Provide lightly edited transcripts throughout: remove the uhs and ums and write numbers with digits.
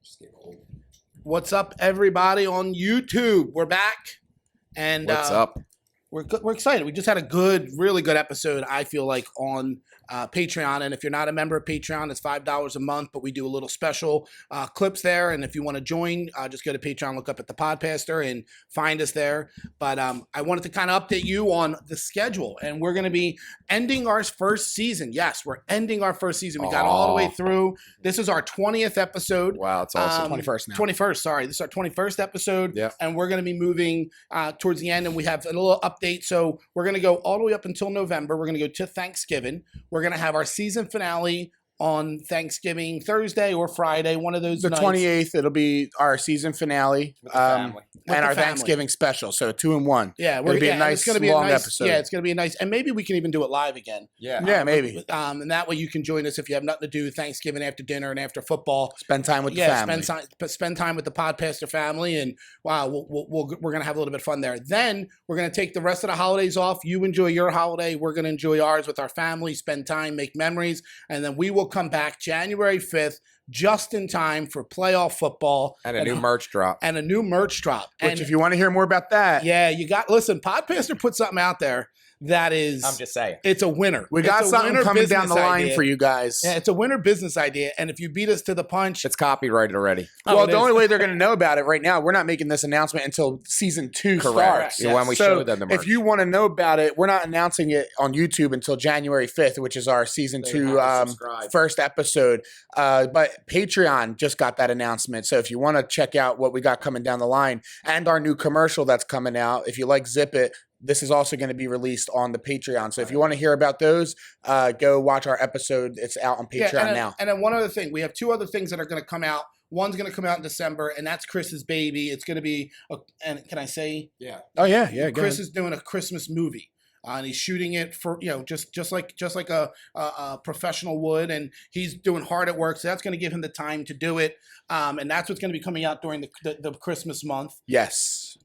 Just getting old. What's up, everybody on YouTube? We're back, and What's up? We're excited. We just had a really good episode, I feel like, on Patreon. And if you're not a member of Patreon, it's $5 a month, but we do a little special clips there. And if you want to join, just go to Patreon, look up at the Podpastor, and find us there. But I wanted to kind of update you on the schedule. And we're going to be ending our first season. Yes, we're ending our first season. We got all the way through. This is our 20th episode. Wow, it's awesome. 21st now. 21st, sorry. This is our 21st episode. Yeah. And we're going to be moving towards the end. And we have a little update. So we're going to go all the way up until November. We're going to go to Thanksgiving. We're going to have our season finale on Thanksgiving Thursday or Friday, one of those nights. The 28th, it'll be our season finale and our Thanksgiving special. So 2 in 1. Yeah, it'll be a nice long episode. Yeah, it's going to be a nice, and maybe we can even do it live again. Yeah, maybe. And that way you can join us if you have nothing to do Thanksgiving after dinner and after football. Spend time with the family. Spend time with the Podpastor family, and wow, we're going to have a little bit of fun there. Then we're going to take the rest of the holidays off. You enjoy your holiday. We're going to enjoy ours with our family, spend time, make memories, and then we will come back January 5th, just in time for playoff football. And a new merch drop. Which, if you want to hear more about that. Yeah, listen, Podpastor put something out there that is, I'm just saying, it's a winner. We got something coming down the line for you guys. Yeah, it's a winner business idea. And if you beat us to the punch, it's copyrighted already. Well, the only way they're going to know about it right now, we're not making this announcement until season 2 starts. Yeah, when we show them the merch. If you want to know about it, we're not announcing it on YouTube until January 5th, which is our season 2 first episode. But Patreon just got that announcement. So if you want to check out what we got coming down the line and our new commercial that's coming out, if you like Zip It, this is also going to be released on the Patreon. So if you want to hear about those, go watch our episode. It's out on Patreon now. And then one other thing. We have 2 other things that are going to come out. One's going to come out in December, and that's Chris's baby. It's going to be, and can I say? Yeah. Oh, yeah. Chris is doing a Christmas movie. And he's shooting it for, just like a professional would, and he's doing hard at work. So that's going to give him the time to do it, and that's what's going to be coming out during the Christmas month. Yes,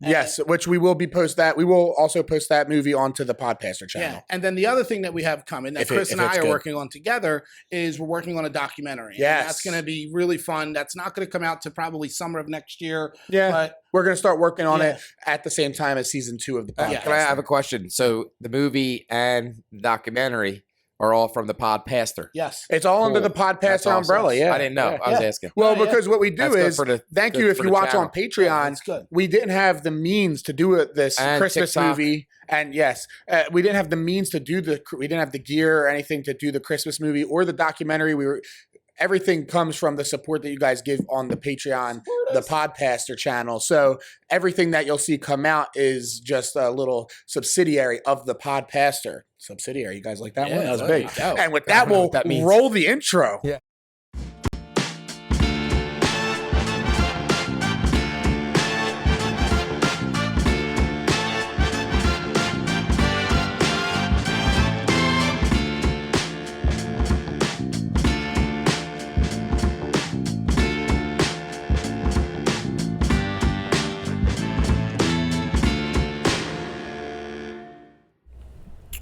which we will post that. We will also post that movie onto the Podpastor channel. Yeah, and then the other thing that we have coming that Chris and I are working on together is we're working on a documentary. Yes, and that's going to be really fun. That's not going to come out to probably summer of next year. Yeah, but we're going to start working on it at the same time as season 2 of the podcast. Can I have a question? So the movie and the documentary are all from the Podpastor. Yes. It's all under the Podpastor umbrella. Yeah. I didn't know. I was asking. Well, because what we do is, thank you if you watch on Patreon, we didn't have the means to do this Christmas movie. And yes, we didn't have the means to do we didn't have the gear or anything to do the Christmas movie or the documentary. Everything comes from the support that you guys give on the Patreon, the Podpastor channel. So everything that you'll see come out is just a little subsidiary of the Podpastor. Subsidiary, you guys like that one? That was big. And with that, we'll roll the intro. Yeah.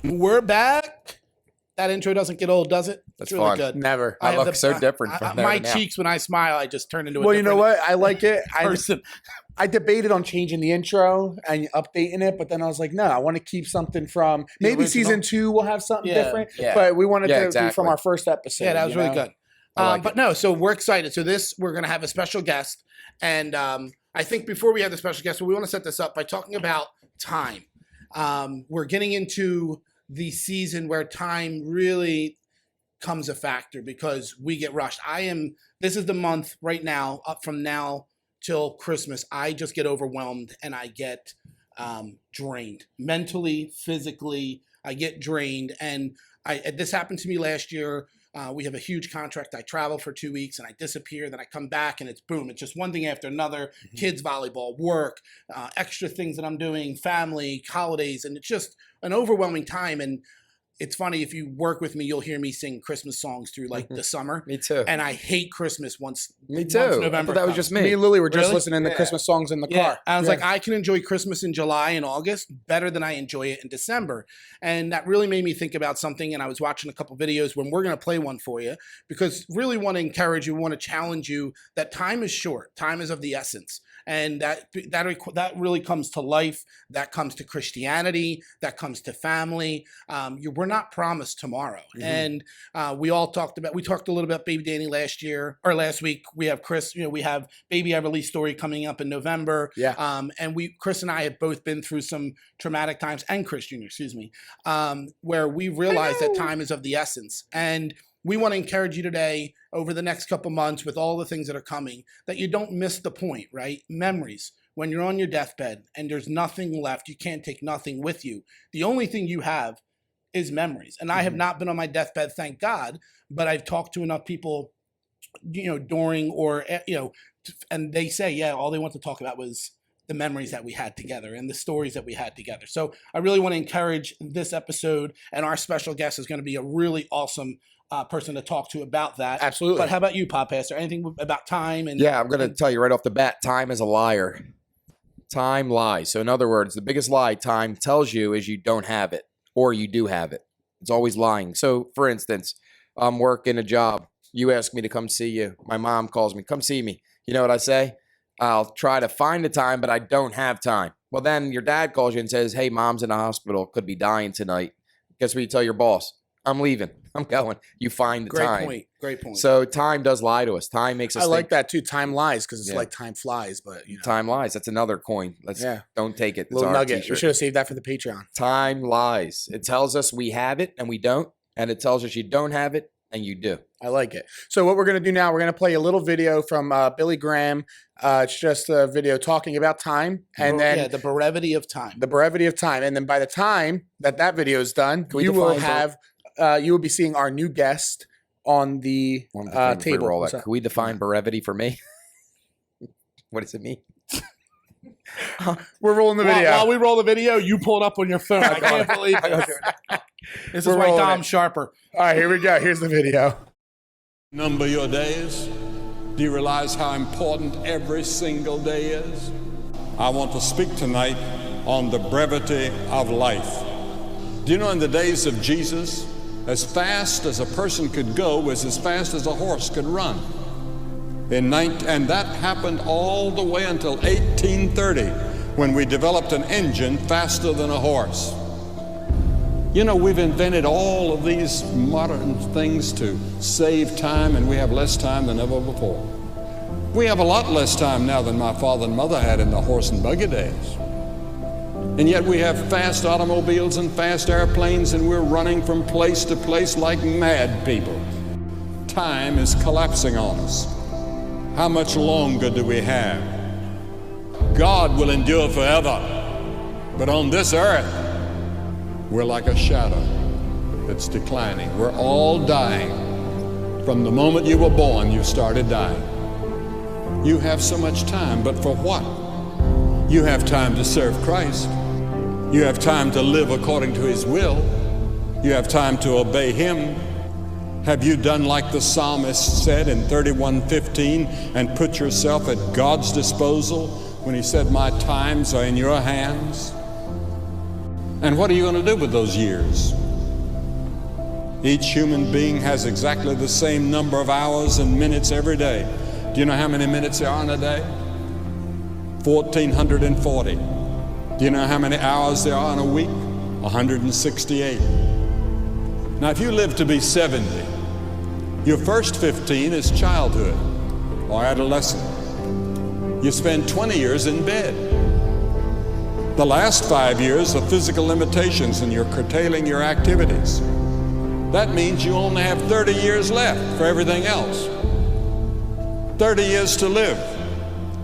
We're back. That intro doesn't get old, does it? That's really fun. good. Never. I look so different from my cheeks when I smile. I just turn into a Well, you know what? I like it. person. I debated on changing the intro and updating it, but then I was like, no, I want to keep something from maybe season 2 will have something different. Yeah. But we wanted to be from our first episode. Yeah, that was really good. But no, so we're excited. So we're going to have a special guest. And I think before we have the special guest, we want to set this up by talking about time. We're getting into the season where time really comes a factor because we get rushed. This is the month right now, up from now till Christmas. I just get overwhelmed and I get drained mentally, physically. I get drained. And this happened to me last year. We have a huge contract. I travel for 2 weeks and I disappear. Then I come back and it's boom. It's just one thing after another. Mm-hmm. Kids volleyball, work, extra things that I'm doing, family, holidays. And it's just an overwhelming time. And it's funny, if you work with me, you'll hear me sing Christmas songs through like the summer. Me too. And I hate Christmas once. Me too. Once November that was just me. Me and Lily were just listening to Christmas songs in the car. I was like, I can enjoy Christmas in July and August better than I enjoy it in December. And that really made me think about something. And I was watching a couple videos when we're going to play one for you, because really want to encourage you, want to challenge you that time is short. Time is of the essence. And that really comes to life. That comes to Christianity. That comes to family. We're not promised tomorrow. And we talked a little about Baby Danny last week. We have Chris. We have Baby Everly's story coming up in November. Yeah. And Chris and I have both been through some traumatic times, and Chris Jr. Where we realize that time is of the essence. And we want to encourage you today, over the next couple months, with all the things that are coming, that you don't miss the point, right? Memories. When you're on your deathbed and there's nothing left, you can't take nothing with you. The only thing you have is memories. And I have not been on my deathbed, thank God, but I've talked to enough people, during and they say, all they want to talk about was the memories that we had together and the stories that we had together. So I really want to encourage this episode, and our special guest is going to be a really awesome person to talk to about that. Absolutely. But how about you, Podpastor? Anything about time? I'm going to tell you right off the bat, time is a liar. Time lies. So in other words, the biggest lie time tells you is you don't have it, or you do have it. It's always lying. So for instance, I'm working a job. You ask me to come see you. My mom calls me, come see me. You know what I say? I'll try to find the time, but I don't have time. Well, then your dad calls you and says, hey, mom's in the hospital, could be dying tonight. Guess what you tell your boss? I'm leaving. I'm going. You find the time. Great point. So time does lie to us. Time makes us think. Like that too. Time lies, because it's like time flies, but time lies. That's another coin. Don't take it. It's little our nugget. t-shirt. We should have saved that for the Patreon. Time lies. It tells us we have it and we don't, and it tells us you don't have it and you do. I like it. So what we're going to do now, we're going to play a little video from Billy Graham. It's just a video talking about time, and then the brevity of time. The brevity of time, and then by the time that video is done, you will be seeing our new guest on the table. Can we define brevity for me? What does it mean? We're rolling the video. While we roll the video, you pull it up on your phone. I can't believe it. This is why Dom's sharper. All right, here we go. Here's the video. Number your days. Do you realize how important every single day is? I want to speak tonight on the brevity of life. Do you know, in the days of Jesus, as fast as a person could go was as fast as a horse could run. And that happened all the way until 1830, when we developed an engine faster than a horse. You know, we've invented all of these modern things to save time, and we have less time than ever before. We have a lot less time now than my father and mother had in the horse and buggy days. And yet we have fast automobiles and fast airplanes, and we're running from place to place like mad people. Time is collapsing on us. How much longer do we have? God will endure forever, but on this earth, we're like a shadow that's declining. We're all dying. From the moment you were born, you started dying. You have so much time, but for what? You have time to serve Christ. You have time to live according to His will. You have time to obey Him. Have you done like the psalmist said in 31:15 and put yourself at God's disposal when he said, my times are in your hands? And what are you going to do with those years? Each human being has exactly the same number of hours and minutes every day. Do you know how many minutes there are in a day? 1,440. Do you know how many hours there are in a week? 168. Now, if you live to be 70, your first 15 is childhood or adolescence. You spend 20 years in bed. The last 5 years are physical limitations, and you're curtailing your activities. That means you only have 30 years left for everything else. 30 years to live.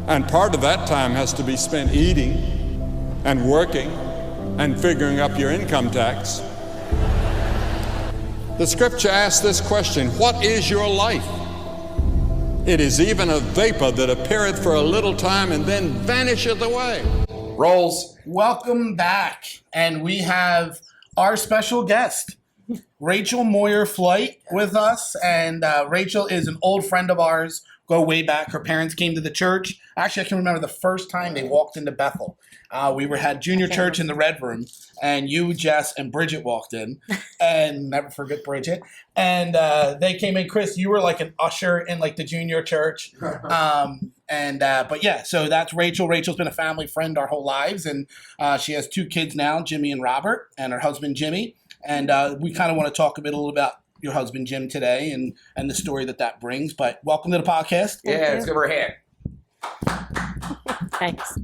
And part of that time has to be spent eating and working and figuring up your income tax. The scripture asks this question, what is your life? It is even a vapor that appeareth for a little time and then vanisheth away. Rolls. Welcome back. And we have our special guest. Rachel Moyer Flight with us, and Rachel is an old friend of ours. Go way back. Her parents came to the church. Actually, I can remember the first time they walked into Bethel. We had junior church in the Red Room, and you, Jess, and Bridget walked in, and never forget Bridget. And they came in. Chris, you were like an usher in like the junior church. But yeah, so that's Rachel. Rachel's been a family friend our whole lives, and she has 2 kids now, Jimmy and Robert, and her husband Jimmy. And we kind of want to talk a little about your husband Jim today and the story that brings. But welcome to the podcast. Yeah, let's give her a hand. Thanks.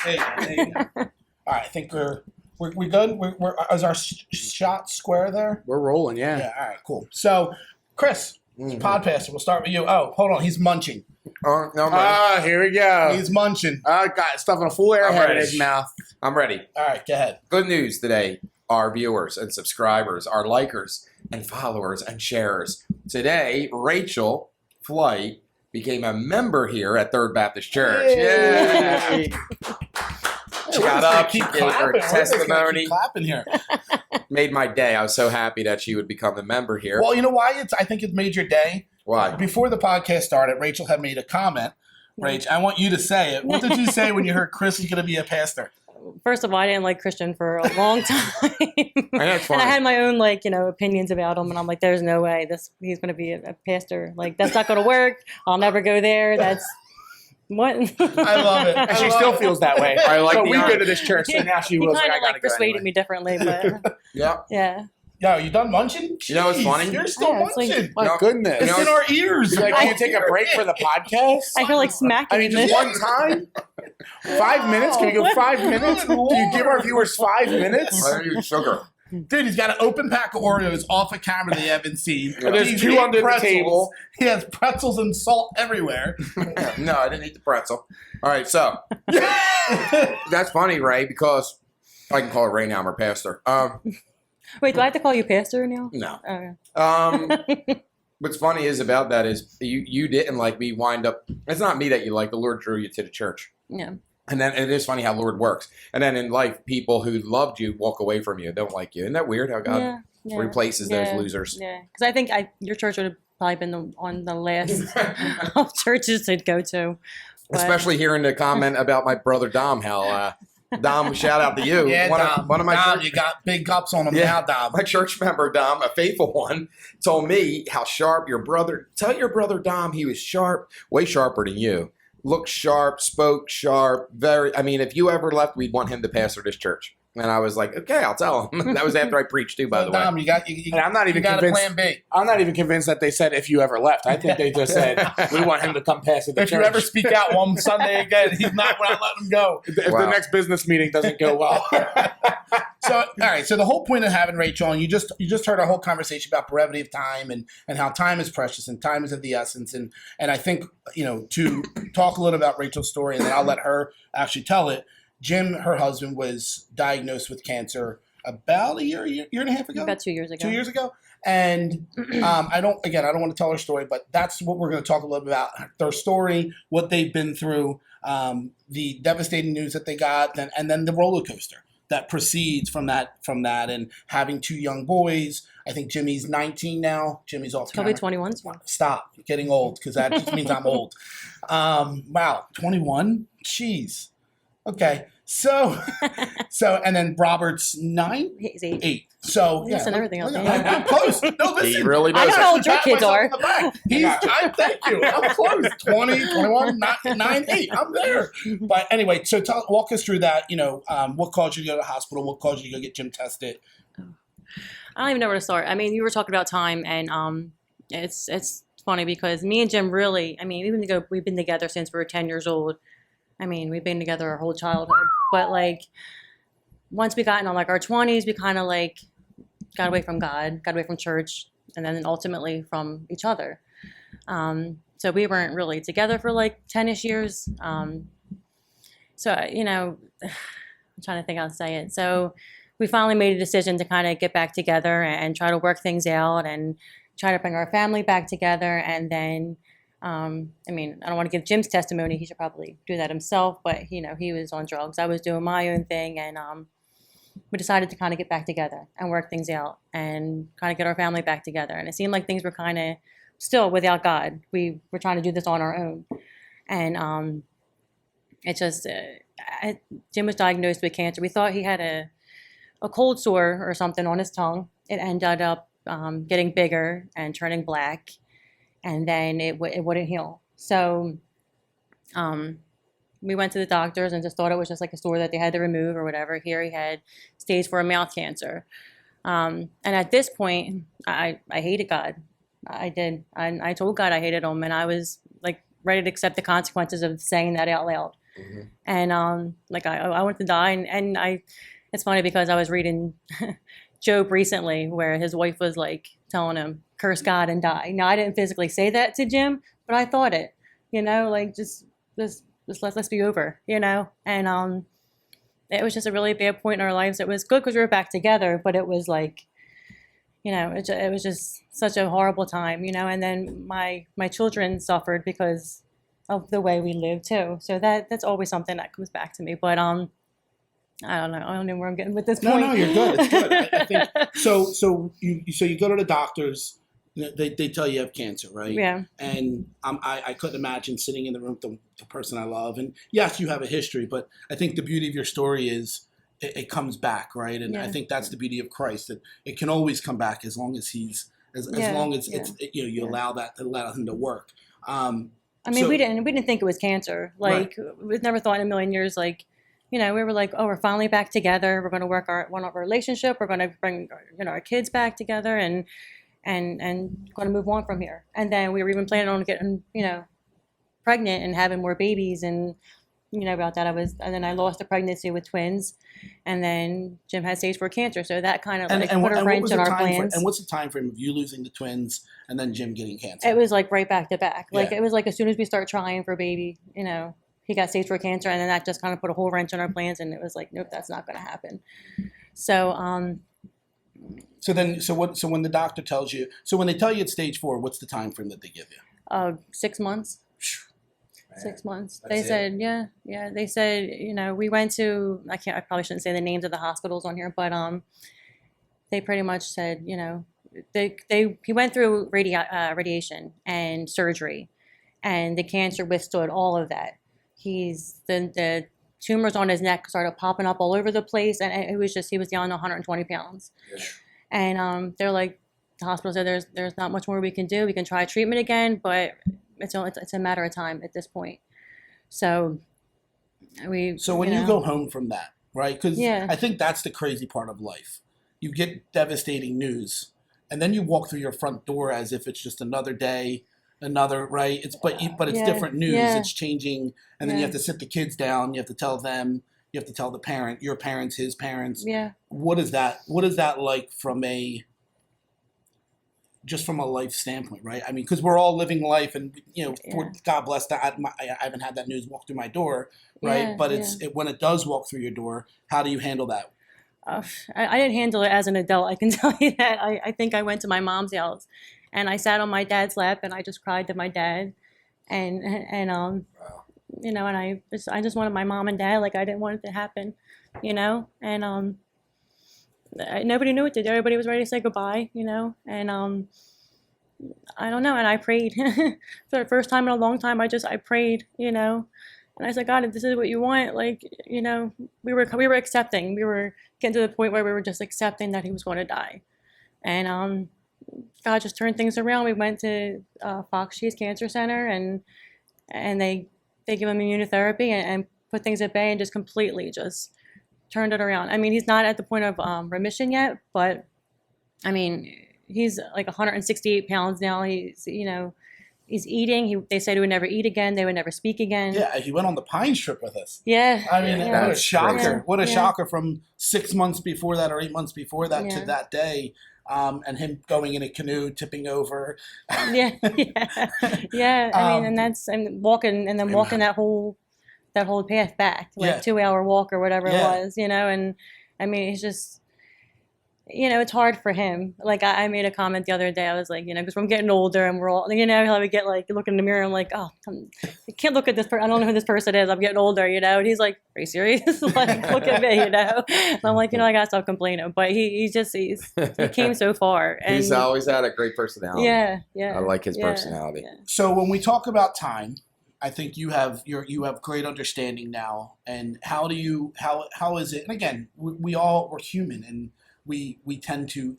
There you go. All right, I think we're good. Is our shot square there? We're rolling, yeah. Yeah. All right, cool. So, Chris, Podpastor. We'll start with you. Oh, hold on, he's munching. Oh, no, I'm ready. Here we go. He's munching. Got stuffing a full airhead in his mouth. I'm ready. All right, go ahead. Good news today, our viewers and subscribers, our likers and followers and sharers. Today, Rachel Flight became a member here at Third Baptist Church. Yay! She got up, she gave her testimony. Keep clapping here. Made my day. I was so happy that she would become a member here. Well, you know why? I think it made your day. Why? Before the podcast started, Rachel had made a comment. Rach, I want you to say it. What did you say when you heard Chris was going to be a pastor? First of all, I didn't like Christian for a long time. That's and I had my own opinions about him, and I'm like, there's no way he's going to be a pastor. Like, that's not going to work. I'll never go there. That's what. I love it. And she still feels that way. I like we go to this church, so now she was like, I got to go persuaded me differently, but yeah. Yo, you done munching? You know what's funny? You're still munching. My goodness. It's in our ears. Can you take a break for the podcast? I feel like smacking. I mean, just one time? 5 minutes? Can we go 5 minutes? Do you give our viewers 5 minutes? I use sugar. Dude, he's got an open pack of Oreos off a camera they haven't seen. Yeah. There's 2 under the table. He has pretzels and salt everywhere. No, I didn't eat the pretzel. All right, so that's funny, Ray, because I can call her Ray now. I'm her pastor. Wait, do I have to call you pastor now? No. Okay. What's funny is about that is you didn't like me wind up. It's not me that you like. The Lord drew you to the church. Yeah. And then it is funny how Lord works. And then in life, people who loved you walk away from you, don't like you. Isn't that weird how God replaces those losers? Yeah, because I think your church would have probably been on the list of churches to go to. But. Especially hearing the comment about my brother Dom, how Dom, shout out to you. Yeah, Dom. One of my Dom, you got big cups on him now, Dom. My church member, Dom, a faithful one, told me how sharp your brother, tell your brother Dom he was sharp, way sharper than you. Looked sharp, spoke sharp, if you ever left, we'd want him to pastor this church. And I was like, okay, I'll tell him. That was after I preached too, by the way. Dom, you got and I'm not even got convinced. a plan B. I'm not even convinced that they said if you ever left. I think they just said we want him to come pastor the If church. you ever speak out one Sunday again, he's not going to let him go. If the next business meeting doesn't go well. So, all right. So the whole point of having Rachel, and you just heard our whole conversation about brevity of time and how time is precious and time is of the essence. And I think, to talk a little about Rachel's story, and then I'll let her actually tell it. Jim, her husband, was diagnosed with cancer about a year and a half ago. About 2 years ago. 2 years ago. And I don't want to tell her story, but that's what we're going to talk a little bit about, their story, what they've been through, the devastating news that they got, and then the roller coaster that proceeds from that, and having 2 young boys. I think Jimmy's 19 now. Jimmy's off camera. He'll be 21 soon. Stop getting old, because that just means I'm old. Wow, 21? Jeez. Okay, so and then Robert's 9? He's 8. 8. So Yes, and everything else. I'm close. No, listen. He really I does. don't know how old your kids are. Thank you. I'm close. 20, 21, 9, 8. I'm there. But anyway, so walk us through that. What caused you to go to the hospital? What caused you to go get Jim tested? I don't even know where to start. I mean, you were talking about time, and it's funny because me and Jim really, we've been together since we were 10 years old. We've been together our whole childhood. But, once we got in our 20s, we kind of, got away from God, got away from church, and then ultimately from each other. So we weren't really together for, 10-ish years. I'm trying to think how to say it. So we finally made a decision to kind of get back together and try to work things out and try to bring our family back together. And then, I don't want to give Jim's testimony. He should probably do that himself. But, he was on drugs. I was doing my own thing. And we we decided to kind of get back together and work things out and kind of get our family back together. And it seemed like things were kind of still without God. We were trying to do this on our own. And it just, Jim was diagnosed with cancer. We thought he had a cold sore or something on his tongue. It ended up getting bigger and turning black, and then it wouldn't heal. So we went to the doctors and just thought it was just like a sore that they had to remove or whatever. Here he had stage 4 mouth cancer. And at this point, I hated God. I did. I told God I hated him, and I was like ready to accept the consequences of saying that out loud. Mm-hmm. And like I wanted to die. And it's funny because I was reading Job recently where his wife was like telling him, curse God and die. Now, I didn't physically say that to Jim, but I thought it, like just let's be over, And it was just a really bad point in our lives. It was good because we were back together, but it was like, it was just such a horrible time, And then my children suffered because of the way we lived too. So that's always something that comes back to me. But I don't know. I don't know where I'm getting with this point. No, you're good. It's good. I think so. You go to the doctors. They tell you have cancer, right? Yeah. And I couldn't imagine sitting in the room with the person I love. And yes, you have a history, but I think the beauty of your story is it comes back, right? And I think that's the beauty of Christ, that it can always come back as long as he's as long as you allow him to work. We didn't think it was cancer. Like we never thought in a million years, like. We were like, oh, we're finally back together. We're going to work on our relationship. We're going to bring, our kids back together and going to move on from here. And then we were even planning on getting, pregnant and having more babies. And, about that, and then I lost the pregnancy with twins. And then Jim had stage 4 cancer. So that kind of put a wrench in our plans. And what's the time frame of you losing the twins and then Jim getting cancer? It was like right back to back. Like it was like as soon as we start trying for a baby, he got stage 4 cancer, and then that just kind of put a whole wrench in our plans, and it was like, nope, that's not going to happen. So, So when the doctor tells you, when they tell you it's stage 4, what's the time frame that they give you? 6 months. Man, 6 months. They said, yeah. They said, we went to, I probably shouldn't say the names of the hospitals on here, but they pretty much said, he went through radiation and surgery, and the cancer withstood all of that. The tumors on his neck started popping up all over the place, and it was just, he was down to 120 pounds. Yeah. And they're like, the hospital said there's not much more we can do. We can try treatment again, but it's a matter of time at this point. So when you go home from that, right? Because I think that's the crazy part of life. You get devastating news, and then you walk through your front door as if it's just another day. Right? It's different news. Yeah. It's changing, and then you have to sit the kids down. You have to tell them. You have to tell the parent, your parents, his parents. Yeah. What is that like from a life standpoint, right? I mean, because we're all living life, and God bless that. I haven't had that news walk through my door, right? Yeah, but when it does walk through your door, how do you handle that? I didn't handle it as an adult. I can tell you that. I think I went to my mom's house. And I sat on my dad's lap and I just cried to my dad, and wow. And I just wanted my mom and dad, like I didn't want it to happen, and nobody knew what to do. Everybody was ready to say goodbye, and I don't know. And I prayed for the first time in a long time. I prayed, and I said, God, if this is what you want, like, we were accepting. We were getting to the point where we were just accepting that he was going to die, and God just turned things around. We went to Fox Cheese Cancer Center, and they give him immunotherapy and put things at bay and just completely just turned it around. I mean, he's not at the point of remission yet, but I mean, he's like 168 pounds now. He's he's eating. They said he would never eat again. They would never speak again. Yeah, he went on the Pines trip with us. Yeah. I mean, what a shocker. Yeah. What a shocker from 6 months before that or 8 months before that to that day. And him going in a canoe, tipping over. Yeah. I mean, and walking that whole path back, like 2 hour walk or whatever it was, And I mean, it's just, it's hard for him. Like I made a comment the other day. I was like, because I'm getting older and we're all, how we get like, look in the mirror. I'm like, oh, I can't look at this person. I don't know who this person is. I'm getting older, And he's like, are you serious? Like, look at me, And I'm like, I gotta stop complaining. But he came so far. And he's always had a great personality. Yeah. I like his personality. Yeah. So when we talk about time, I think you have great understanding now. And how is it? And again, we're human, and we tend to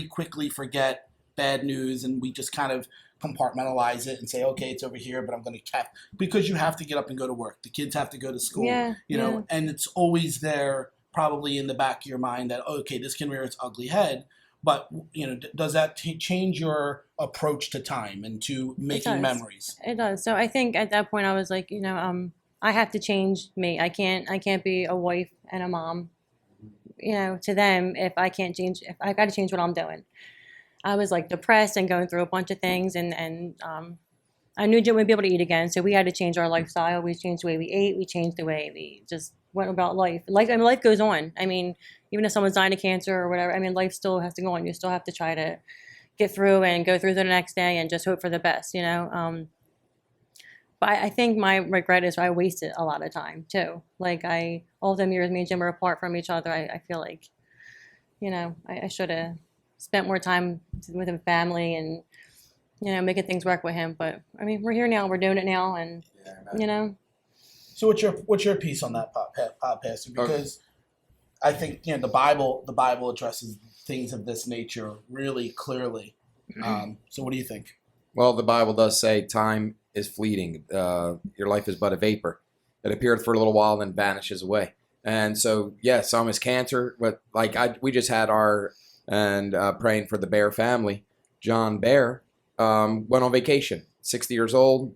quickly forget bad news, and we just kind of compartmentalize it and say, okay, it's over here, but I'm going to because you have to get up and go to work. The kids have to go to school, and it's always there, probably in the back of your mind that, okay, this can rear its ugly head. But, does that change your approach to time and to making memories? It does. So I think at that point I was like, I have to change me. I can't be a wife and a mom, to them if I can't change, if I got to change what I'm doing. I was like depressed and going through a bunch of things, and I knew Jim wouldn't be able to eat again. So we had to change our lifestyle. We changed the way we ate. We changed the way we just went about life. Life goes on. Even if someone's dying of cancer or whatever, life still has to go on. You still have to try to get through and go through the next day and just hope for the best, But I think my regret is I wasted a lot of time too. All them years me and Jim were apart from each other, I feel like, I should have spent more time with his family and, making things work with him. But we're here now, we're doing it now, and So what's your piece on that, Pastor? Because I think the Bible addresses things of this nature really clearly. So what do you think? Well, the Bible does say time is fleeting. Your life is but a vapor. It appeareth for a little while, then vanishes away. And so, some is cancer, but we just had praying for the Bear family. John Bear went on vacation, 60 years old,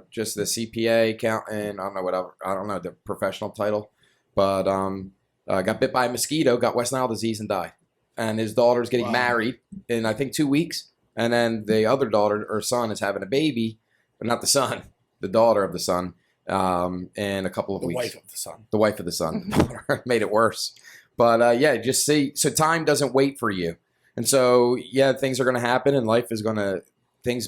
just the CPA accountant. I don't know the professional title, but got bit by a mosquito, got West Nile disease, and died. And his daughter's getting married in, I think, 2 weeks. And then the other daughter or son is having a baby, but not the son, the daughter of the son, in a couple of weeks. The wife of the son. Made it worse. But just see. So time doesn't wait for you. And so, things are going to happen, and life is going to,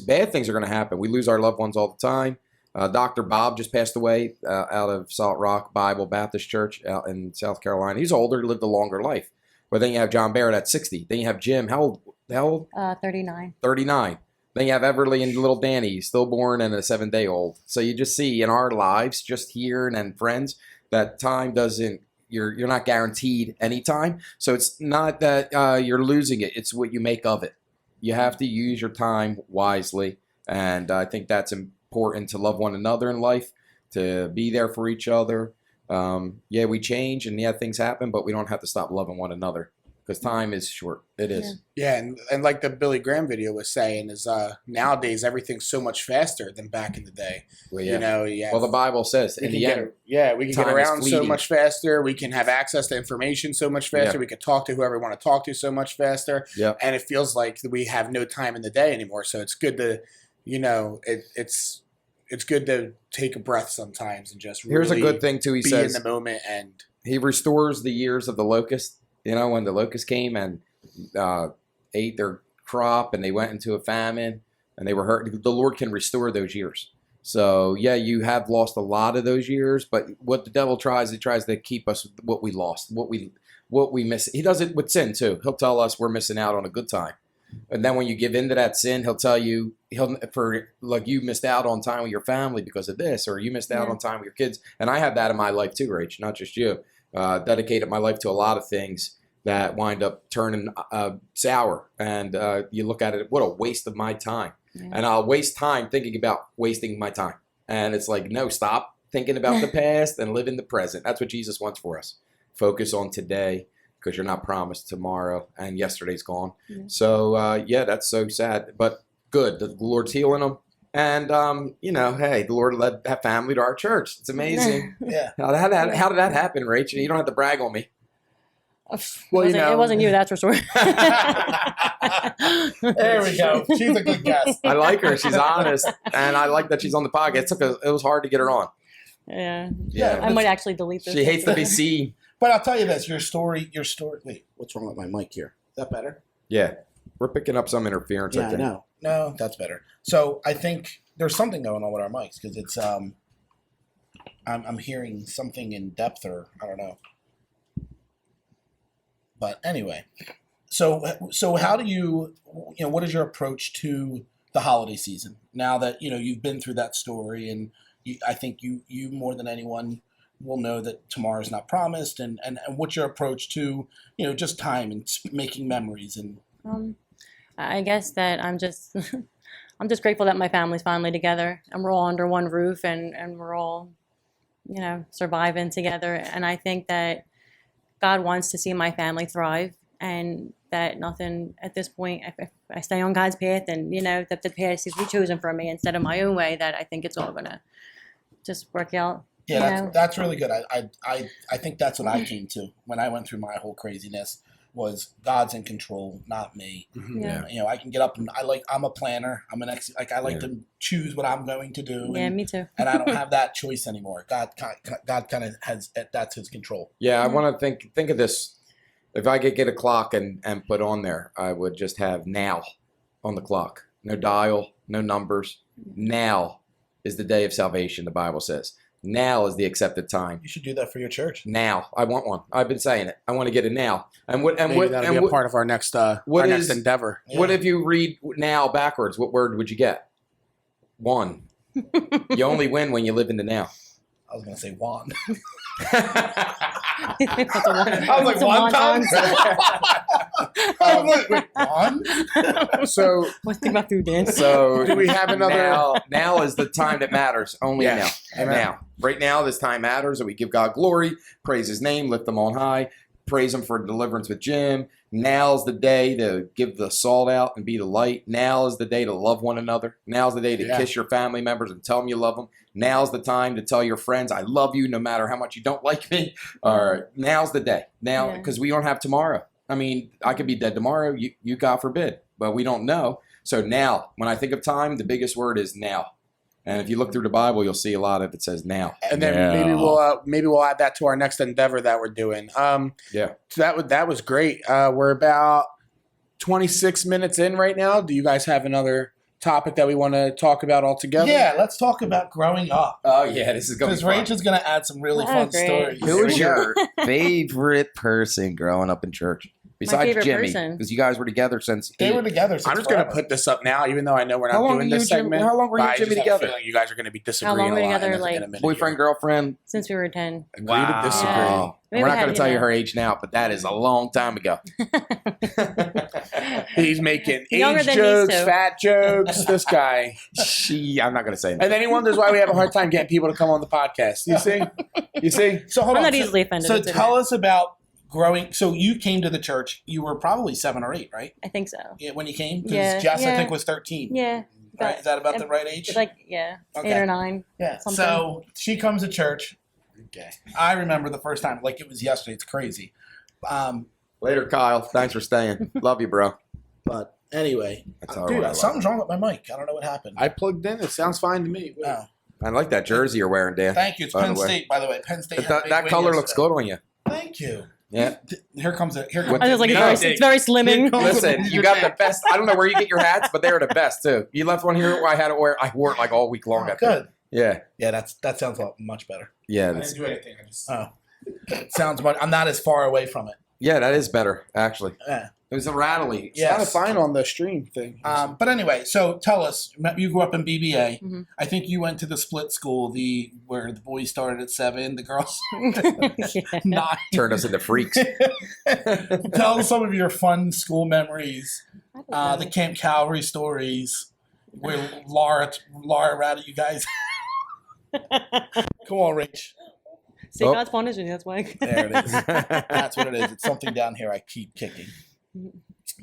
bad things are going to happen. We lose our loved ones all the time. Dr. Bob just passed away out of Salt Rock Bible Baptist Church out in South Carolina. He's older, lived a longer life. But then you have John Barrett at 60. Then you have Jim. How old? 39. 39. Then you have Everly and little Danny, stillborn and a 7-day-old. So you just see in our lives, just here and friends, that time doesn't, you're not guaranteed any time. So it's not that you're losing it. It's what you make of it. You have to use your time wisely. And I think that's important to love one another in life, to be there for each other. We change and things happen, but we don't have to stop loving one another because time is short. It is. Yeah, and like the Billy Graham video was saying, is nowadays everything's so much faster than back in the day. Well, well, the Bible says in the end, we can get around so much faster. We can have access to information so much faster. We can talk to whoever we want to talk to so much faster. Yeah. And it feels like we have no time in the day anymore. So it's good to, it's good to take a breath sometimes and just really here's a good thing too. He says in the moment, and he restores the years of the locust. When the locust came and ate their crop and they went into a famine and they were hurt, the Lord can restore those years. So you have lost a lot of those years, but what the devil tries, he tries to keep us what we lost, what we miss. He does it with sin too. He'll tell us we're missing out on a good time. And then when you give into that sin, he'll tell you, you missed out on time with your family because of this, or you missed out on time with your kids. And I had that in my life too, Rach, not just you. Dedicated my life to a lot of things that wind up turning sour. And you look at it, what a waste of my time. Yeah. And I'll waste time thinking about wasting my time. And it's like, no, stop thinking about the past and live in the present. That's what Jesus wants for us. Focus on today, because you're not promised tomorrow, and yesterday's gone. Yeah. So, that's so sad, but good. The Lord's healing them. And, hey, the Lord led that family to our church. It's amazing. Yeah. How did that happen, Rachel? You don't have to brag on me. Well, it wasn't you, that's for sure. There we go. She's a good guest. I like her. She's honest. And I like that she's on the podcast. It was hard to get her on. Yeah. I might actually delete this. She hates to be seen. But I'll tell you this, your story, wait, what's wrong with my mic here? that better? Yeah. We're picking up some interference, I Yeah, I think. know. No, that's better. So I think there's something going on with our mics because it's I'm hearing something in depth or I don't know. But anyway, so how do you know, what is your approach to the holiday season now that you've been through that story, and I think you more than anyone will know that tomorrow's not promised, and what's your approach to just time and making memories? And I guess that I'm just I'm just grateful that my family's finally together and we're all under one roof and we're all surviving together. And I think that God wants to see my family thrive, and that nothing at this point, if I stay on God's path and, that the path He's chosen for me instead of my own way, that I think it's all going to just work out. Yeah, that's really good. I think that's what I came to when I went through my whole craziness, was God's in control, not me. Mm-hmm. Yeah. I can get up and I'm a planner. I like to choose what I'm going to do. Yeah, me too. And I don't have that choice anymore. God kind of has, that's His control. Yeah, I want to think of this. If I could get a clock and put on there, I would just have now on the clock. No dial, no numbers. Now is the day of salvation, the Bible says. Now is the accepted time. You should do that for your church. Now, I want one. I've been saying it. I want to get it now. And that'll be a part of our next next endeavor. Yeah. What if you read now backwards? What word would you get? One. You only win when you live in the now. I was going to say one. I was like, one time? I was like, one? So, what's the food dance? So, do we have another? Now is the time that matters. Only now. Amen. Now. Right now, this time matters, and we give God glory, praise His name, lift Him on high, praise Him for deliverance with Jim. Now's the day to give the salt out and be the light. Now is the day to love one another. Now's the day to kiss your family members and tell them you love them. Now's the time to tell your friends, I love you, no matter how much you don't like me. Now's the day. Now, because we don't have tomorrow. I mean, I could be dead tomorrow, you God forbid, but we don't know. So now, when I think of time, the biggest word is now. And if you look through the Bible, you'll see a lot of it says now. And then maybe we'll add that to our next endeavor that we're doing. So that was great. We're about 26 minutes in right now. Do you guys have another topic that we want to talk about all together? Yeah, let's talk about growing up. Oh yeah, this is going to be fun. Because Rachel's going to add some really fun stories. Who was your favorite person growing up in church? Besides Jimmy, because you guys were together since they were together. I'm just going to put this up now, even though I know we're not doing this segment. How long were you and Jimmy together? You guys are going to be disagreeing. How long were we together? Like boyfriend, girlfriend? Since we were 10. Agree to disagree. Yeah. We're not going to tell you her age now, but that is a long time ago. He's making age jokes, fat jokes. This guy. I'm not going to say that. And then he wonders why we have a hard time getting people to come on the podcast. You see? So hold on. I'm not easily offended. So tell us about growing. So you came to the church. You were probably 7 or 8, right? I think so. Yeah, when you came? Because Jess, I think, was 13. Yeah. Right? Is that about the right age? Like, 8 or 9. Yeah. Something. So she comes to church. Okay. I remember the first time, like it was yesterday. It's crazy. Later, Kyle. Thanks for staying. Love you, bro. But anyway, dude, something's wrong with my mic. I don't know what happened. I plugged in. It sounds fine to me. Oh. I like that jersey you're wearing, Dan. Thank you. It's Penn State, by the way. Penn State. That color looks good on you. Thank you. Yeah. Here comes it. I was like, it's very slimming. Listen, you got the best. I don't know where you get your hats, but they're the best too. You left one here. I wore it like all week long. Oh, good. Yeah. Yeah, that sounds much better. Yeah. I didn't do anything. It sounds much. I'm not as far away from it. Yeah, that is better actually. Yeah. It was a rattly. It's kind of fine on the stream thing. But anyway, so tell us. You grew up in BBA. Mm-hmm. I think you went to the split school, where the boys started at 7, the girls 9. Turned us into freaks. Tell us some of your fun school memories. The Camp Calvary stories, where Laura ratted you guys. Come on, Rach. See, God's punishing you. That's why. There it is. That's what it is. It's something down here I keep kicking.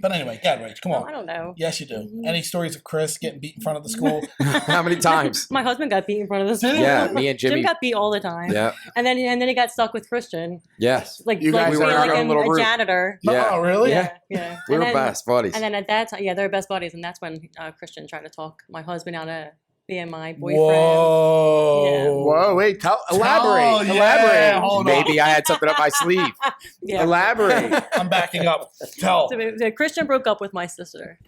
But anyway, God, Rach, come on. I don't know. Yes, you do. Any stories of Chris getting beat in front of the school? How many times? My husband got beat in front of the school. Yeah, me and Jimmy. Jim got beat all the time. Yeah. And then he got stuck with Christian. Yes. Like we were in our own little a room. janitor. Yeah. Oh, really? Yeah. We were best buddies. And then at that time, they're best buddies. And that's when Christian tried to talk my husband out of being my boyfriend. Whoa. Yeah. Whoa, Wait, elaborate. Hold Maybe I had something up my sleeve. Yeah. Elaborate. I'm backing up. Tell. So Christian broke up with my sister.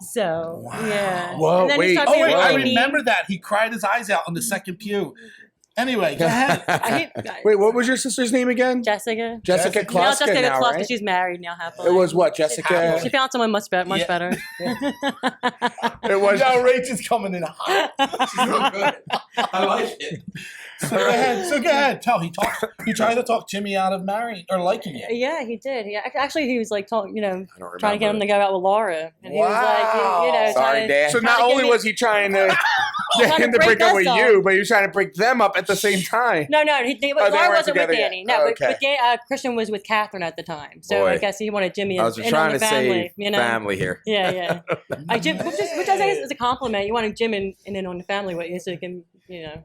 So yeah. Whoa, And then he wait. started Oh, being wait, really I mean. remember that. He cried his eyes out on the second pew. Anyway, go ahead. Wait, what was your sister's name again? Jessica. Jessica Jessica. Now Kluska Jessica now, Kluska, right? she's married now happily. It was what, Jessica? She found someone much better. Yeah. It was. Now Rach is coming in hot. She's real good. I like it. So go ahead. Tell. He tried to talk Jimmy out of marrying or liking you. Yeah, he did. Yeah, actually, he was like, trying to remember get him to go out with Laura, and he was like, Sorry, Dad. So not only was he trying to get him to break up with you, but he was trying to break them up at the same time. No, they Laura weren't wasn't with together Danny. yet. No, Okay. but Christian was with Catherine at the time. So Boy. I guess he wanted Jimmy I in was on trying the to family. say family here. Yeah. Jim, which I think is a compliment. You wanted Jim in on the family with you, so you can,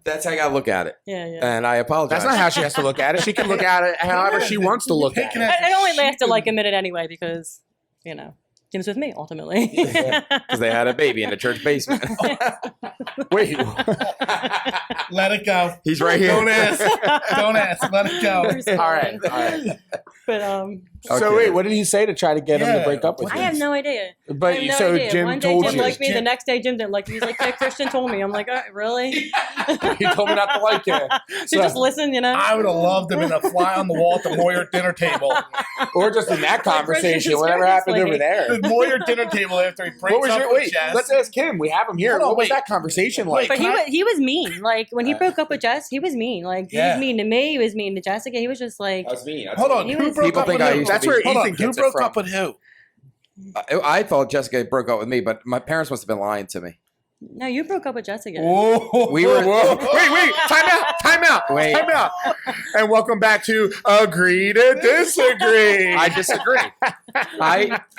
That's how I got to look at it. Yeah. And I apologize. That's not how she has to look at it. She can look at it however she wants to look at it. It only lasted like a minute anyway because, Jim's with me ultimately. Because they had a baby in the church basement. Wait. Let it go. He's right here. Don't ask. Let it go. All right. But So Okay. wait, what did he say to try to get him to Yeah. break up with I you? have no idea. But I have no so idea. Jim One day told Jim you. liked me, the next day Jim didn't like me. He's like, "Yeah, Christian told me." I'm like, really? He told me not to like you. So just listen, I would have loved him in a fly on the wall at the Moyer dinner table. Or just in that conversation, Christian whatever happened over there. The Moyer dinner table after he breaks What was up your with wait? Jess. Let's ask him. We have him here. Hold on, What was wait. that conversation like? But he was mean. Like when he broke up with Jess, he was mean. Like he Yeah. was mean to me. He was mean to Jessica. He was just like, That was me. Hold on. He Who was- broke People up think with I who? used to That's be- where Hold on. Ethan Who gets it broke from. up with who? I thought Jessica broke up with me, but my parents must have been lying to me. no, you broke up with Jessica. Whoa. We were- Whoa. Wait, time out. Wait. Time out. And welcome back to Agree to Disagree. I disagree.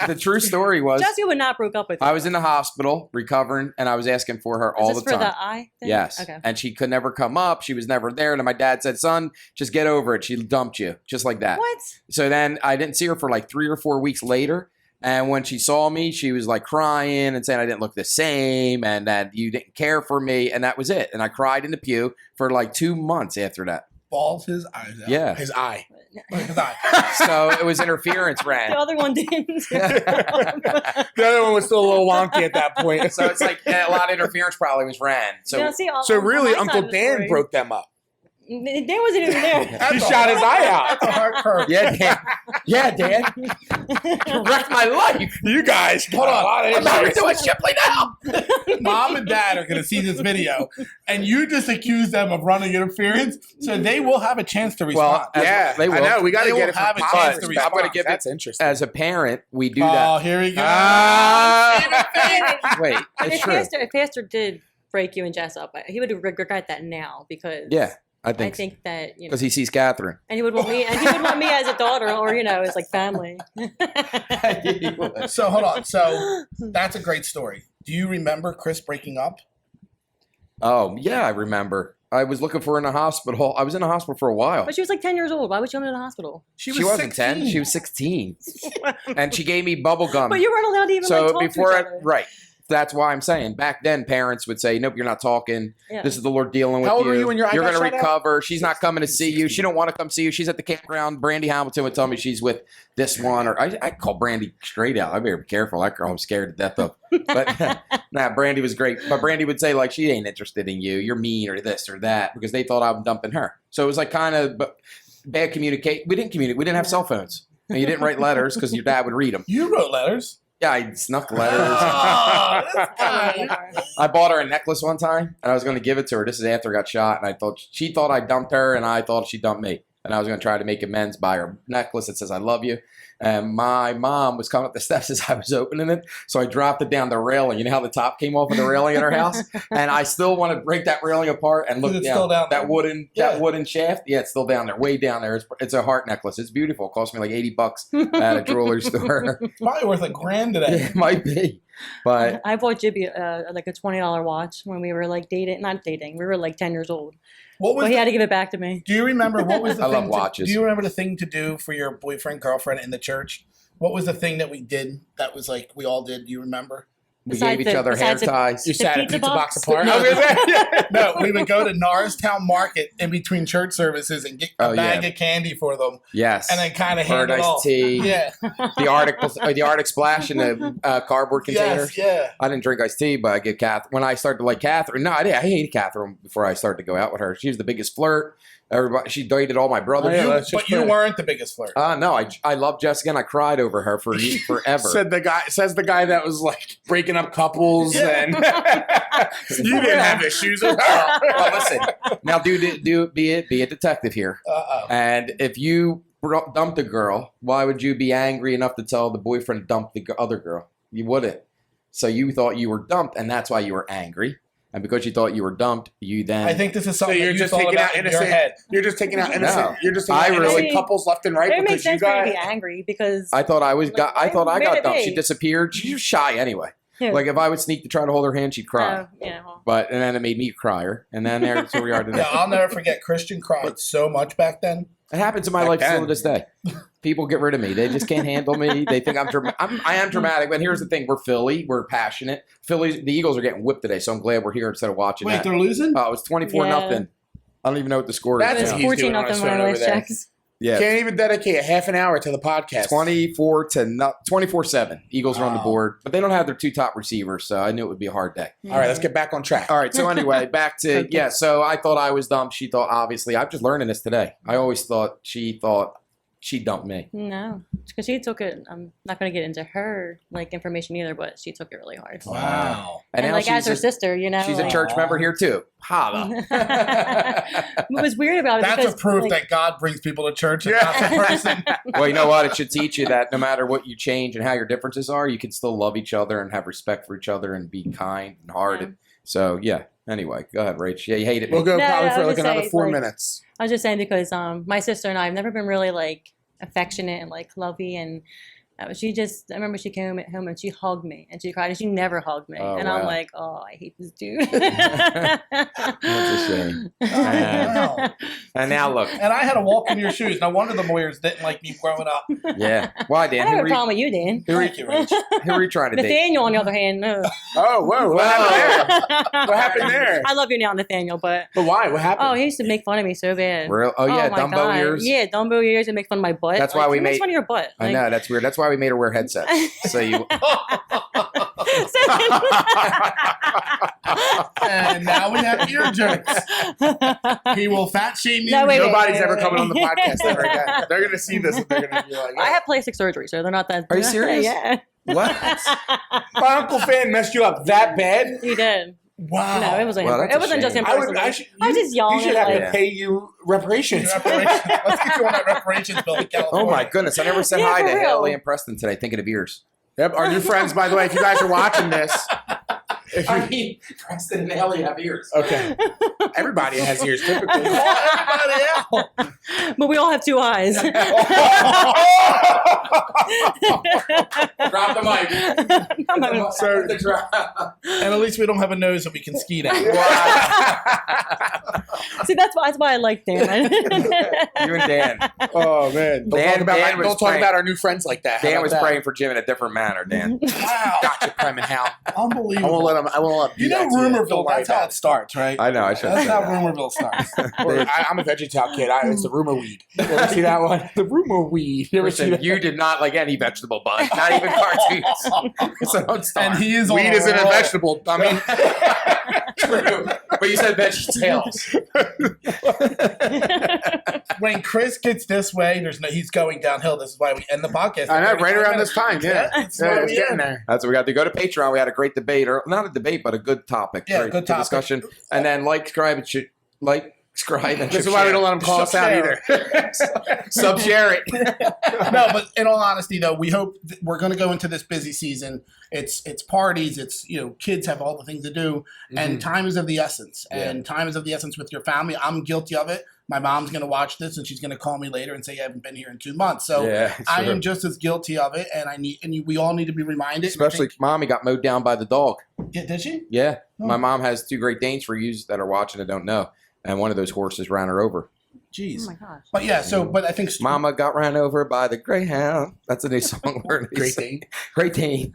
The true story was Jessica would not broke up with you. I was in the hospital recovering, and I was asking for her Is all this the for time. the eye thing? Yes. Okay. And she could never come up. She was never there. And my dad said, "Son, just get over it. She dumped you." Just like that. What? So then I didn't see her for like 3 or 4 weeks later. And when she saw me, she was like crying and saying I didn't look the same and that you didn't care for me. And that was it. And I cried in the pew for like 2 months after that. Balls his eyes out. Yeah. His eye. His eye. So it was interference, The Ran. other one didn't. The other one was still a little wonky at that point. So it's like a lot of interference probably was Ran. So Now, see, So on really, my side Uncle of the Dan story, broke them up. Dan wasn't even there. He shot his eye out. That's a hard curve. yeah, Dad. Yeah, Dad. You wrecked my life. You guys, Hold on. I'm married to a Shipley now. Mom and Dad are going to see this video, and you just accuse them of running interference, so they will have a chance to respond. As- Yeah, they will. I know. We got to They get will it from have a Pop. chance to I'm respond. going to give That's it interesting. as a parent. We do Oh, that. here we go. Wait, it's If true. Pastor did break you and Jess up, he would regret that now because Yeah, I I think think that because he sees Catherine. and he would want me as a daughter or as like family. So hold on. So that's a great story. Do you remember Chris breaking up? Oh yeah, I remember. I was looking for her in the hospital. I was in the hospital for a while. But she was like 10 years old. Why would she come to the hospital? She wasn't 10. She was 16, and she gave me bubble gum. But you weren't allowed to even so like talk before to I, each other. right. That's why I'm saying back then parents would say, "Nope, you're not talking. Yeah. This is the Lord dealing with How you. old were you when your eye You're got going to shot out? recover. She's not coming to see you. She don't want to come see you. She's at the campground. Brandy Hamilton would tell me she's with this one, or I call Brandy straight out. I better be careful. That girl I'm scared to death of. But nah, Brandy was great. But Brandy would say like she ain't interested in you. You're mean or this or that because they thought I'm dumping her. So it was like kind of bad communicate. We didn't communicate. We didn't have cell phones. And you didn't write letters because your dad would read them. You wrote letters. Yeah, I snuck letters. Oh, that's fine. I bought her a necklace one time, and I was going to give it to her. This is after I got shot, and she thought I dumped her, and I thought she dumped me. And I was going to try to make amends, buy her a necklace that says "I love you." And my mom was coming up the steps as I was opening it, so I dropped it down the railing. You know how the top came off of the railing in her house, and I still want to break that railing apart and look It's down, still down that there. that wooden shaft. Yeah, it's still down there, way down there. It's a heart necklace. It's beautiful. It cost me like $80 at a jewelry store. Probably worth $1,000 today. It might be, but I bought Jibby like a $20 watch when we were like not dating. We were like 10 years old. What was? But he had to give it back to me. Do you remember what was the I thing love watches. do you remember the thing to do for your boyfriend, girlfriend in the church? What was the thing that we did that was like we all did? Do you remember? We gave each other hair ties. You sat a pizza box apart. No, we would go to Norristown Market in between church services and get a bag of candy for them. Yes. And then kind of hand it off. Tea. Yeah. The Arctic Splash in the cardboard containers. Yes, yeah. I didn't drink iced tea, but I give Catherine, when I started to like Catherine, no, I hated Catherine before I started to go out with her. She was the biggest flirt. Everybody, she dated all my brothers. But you weren't the biggest flirt. No, I love Jessica and I cried over her for forever. Says the guy that was like breaking up couples and you didn't have issues with her. Well, listen, now be a detective here. And if you dumped a girl, why would you be angry enough to tell the boyfriend to dump the other girl? You wouldn't. So you thought you were dumped, and that's why you were angry. And because you thought you were dumped, you then... I think this is something you're just taking out innocent. You're just taking out innocent. No. You're just taking out innocent couples left and right. It makes sense for you to be angry because I thought I got dumped. She disappeared. She was shy anyway. Yeah. Like if I would sneak to try to hold her hand, she'd cry. Yeah. And then it made me cry her. And then that's where we are today. Yeah, I'll never forget. Christian cried so much back then. It happens in my life still to this day. People get rid of me. They just can't handle me. They think I am dramatic. But here's the thing: we're Philly. We're passionate. The Eagles are getting whipped today, so I'm glad we're here instead of watching. Wait, they're losing? Oh, it was 24-0. I don't even know what the score is. That is 14-0 when I last checked. Yeah. Can't even dedicate a half an hour to the podcast. 24-7. Eagles are on the board, but they don't have their two top receivers, so I knew it would be a hard day. All right, let's get back on track. All right, so anyway, back to, so I thought I was dumb. She thought, obviously, I'm just learning this today. I always thought she dumped me. No, because she took it. I'm not going to get into her information either, but she took it really hard. Wow. And as her sister, she's a church member here too. Holla. What was weird about it? That's a proof that God brings people to church and not the person. Well, you know what? It should teach you that no matter what you change and how your differences are, you can still love each other and have respect for each other and be kind and hard. Yeah. So yeah. Anyway, go ahead, Rach. Yeah, you hated me. We'll go probably for another 4 minutes. I was just saying because my sister and I have never been really affectionate and lovey, and I remember she came home and she hugged me and she cried and she never hugged me, and wow. I'm like, oh, I hate this dude. That's a shame. And now look. And I had to walk in your shoes. No wonder the Moyers didn't like me growing up. Yeah. Why, Dan? I have a problem with you, Dan. Who are you trying to date? Nathaniel, on the other hand, no. Oh, whoa. What happened there? What happened there? I love you now, Nathaniel, but why? What happened? Oh, he used to make fun of me so bad. Real? Oh, yeah, Dumbo ears? Yeah, Dumbo ears and make fun of my butt. That's why we made fun of your butt. I know, that's weird. That's why we made her wear headsets. So you... And now we have ear jokes. He will fat shame you. No, Nobody's ever coming on the podcast ever again. They're going to see this and they're going to be like, I had plastic surgery, so they're not that. Are you serious? Yeah. What? My Uncle Fan messed you up that bad? He did. Wow. No, it wasn't. It wasn't just him personally. I was just young. You should have to pay you reparations. Let's get you on that reparations bill in California. Oh my goodness! I never said hi to Haley and Preston today. Thinking of ears. Yep, our new friends. By the way, if you guys are watching this, Preston and Haley have ears. Okay, everybody has ears typically. Everybody else. But we all have two eyes. Drop the mic. And at least we don't have a nose that we can ski down. See, that's why I like Dan. You and Dan. Oh man, don't talk about our new friends like that. Dan was praying for Jim in a different manner. Dan. Wow. Gotcha, Prem and Hal. Unbelievable. I won't let him. You know, Rumorville. That's how it starts, right? I know. I should. That's how Rumorville starts. I'm a VeggieTale kid. It's the rumor weed. You ever see that one? The rumor weed. You did not like any vegetable, bud. Not even cartoons. So don't start. And he is weed isn't a vegetable. I mean, true. But you said VeggieTales. When Chris gets this way, he's going downhill. This is why we end the podcast. I know, right around this time. Yeah, it's getting there. That's what we got to go to Patreon. We had a great debate, or not a debate, but a good topic. Yeah, good topic. Discussion. And then subscribe, and this is why we don't let them call us out either. Sub-share it. No, but in all honesty, though, we hope we're going to go into this busy season. It's parties. It's kids have all the things to do, and time is of the essence. And time is of the essence with your family. I'm guilty of it. My mom's going to watch this, and she's going to call me later and say, "You haven't been here in 2 months." So I am just as guilty of it, and we all need to be reminded. Especially, Mommy got mowed down by the dog. Yeah, did she? Yeah, my mom has 2 Great Danes for you that are watching and don't know. And one of those horses ran her over. Jeez. Oh my gosh. But yeah, so but I think Mama got ran over by the Greyhound. That's a new song. Great Dane. Great Dane.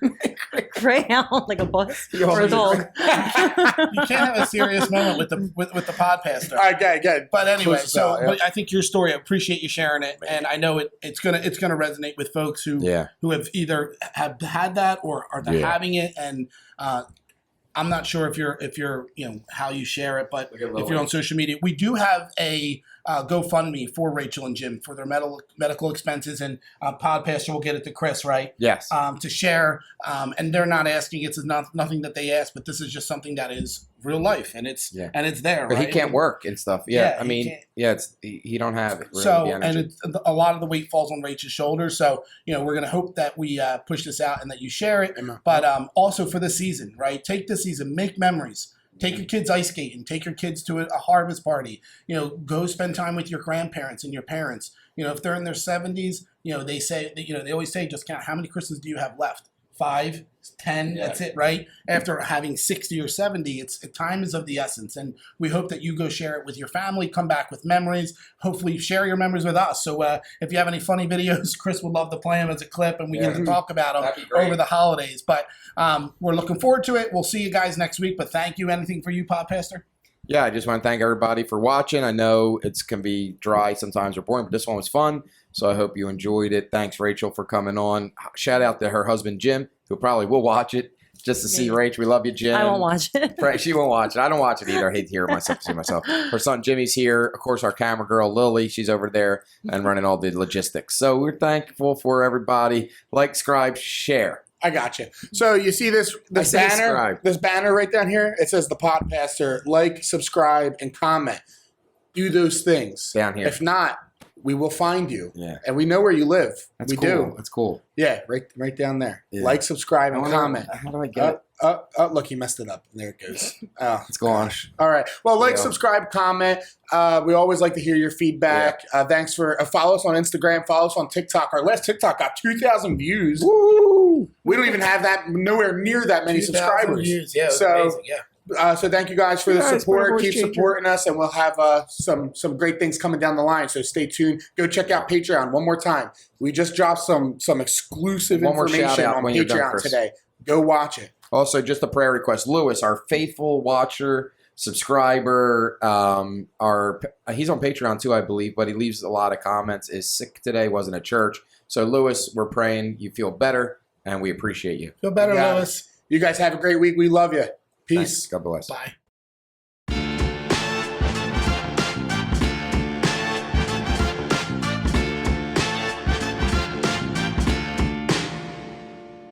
Greyhound, like a bus or a dog. You can't have a serious moment with the podpastor. All right, good. But anyway, but I think your story. I appreciate you sharing it, and I know it's gonna resonate with folks who have either have had that or are having it, and I'm not sure if you're how you share it, but if you're on social media, we do have a GoFundMe for Rachel and Jim for their medical expenses, and Podpastor will get it to Chris, right? Yes. To share, and they're not asking. It's nothing that they ask, but this is just something that is real life, and it's there. But right? he can't work and stuff. Yeah, I mean, he don't have it. Really, so, and a lot of the weight falls on Rachel's shoulders. So, we're going to hope that we push this out and that you share it. But also for the season, right? Take the season, make memories. Take your kids ice skating. Take your kids to a harvest party. Go spend time with your grandparents and your parents. If they're in their 70s, they say, they always say, just count how many Christmases do you have left? 5, 10, that's it, right? After having 60 or 70, time is of the essence. And we hope that you go share it with your family, come back with memories. Hopefully share your memories with us. So if you have any funny videos, Chris would love to play them as a clip, and we get to talk about them over the holidays. But we're looking forward to it. We'll see you guys next week. But thank you. Anything for you, Podpastor? Yeah, I just want to thank everybody for watching. I know it can be dry sometimes or boring, but this one was fun. So I hope you enjoyed it. Thanks, Rachel, for coming on. Shout out to her husband, Jim, who probably will watch it just to see Rachel. We love you, Jim. I won't watch it. She won't watch it. I don't watch it either. I hate to hear myself see myself. Her son, Jimmy's here. Of course, our camera girl, Lily, she's over there and running all the logistics. So we're thankful for everybody. Like, subscribe, share. I got you. So you see this banner right down here? It says the Podpastor. Like, subscribe, and comment. Do those things. Down here. If not, we will find you. Yeah. And we know where you live. That's cool. That's cool. Yeah, right down there. Yeah. Like, subscribe, and comment. How do I get it? Look, he messed it up. There it goes. Oh, it's gosh. All right. Well, subscribe, comment. We always like to hear your feedback. Yeah. Thanks for follow us on Instagram. Follow us on TikTok. Our last TikTok got 2,000 views. Woo! We don't even have nowhere near that many subscribers. Views. Yeah, so amazing. Yeah. So thank you guys for the support. Keep supporting us, and we'll have some great things coming down the line. So stay tuned. Go check out Patreon one more time. We just dropped some exclusive information on Patreon today. Go watch it. Also, just a prayer request. Lewis, our faithful watcher, subscriber, he's on Patreon too, I believe, but he leaves a lot of comments, is sick today, wasn't at church. So, Lewis, we're praying you feel better, and we appreciate you. Feel better, Lewis. You guys have a great week. We love you. Peace. Thanks. God bless. Bye.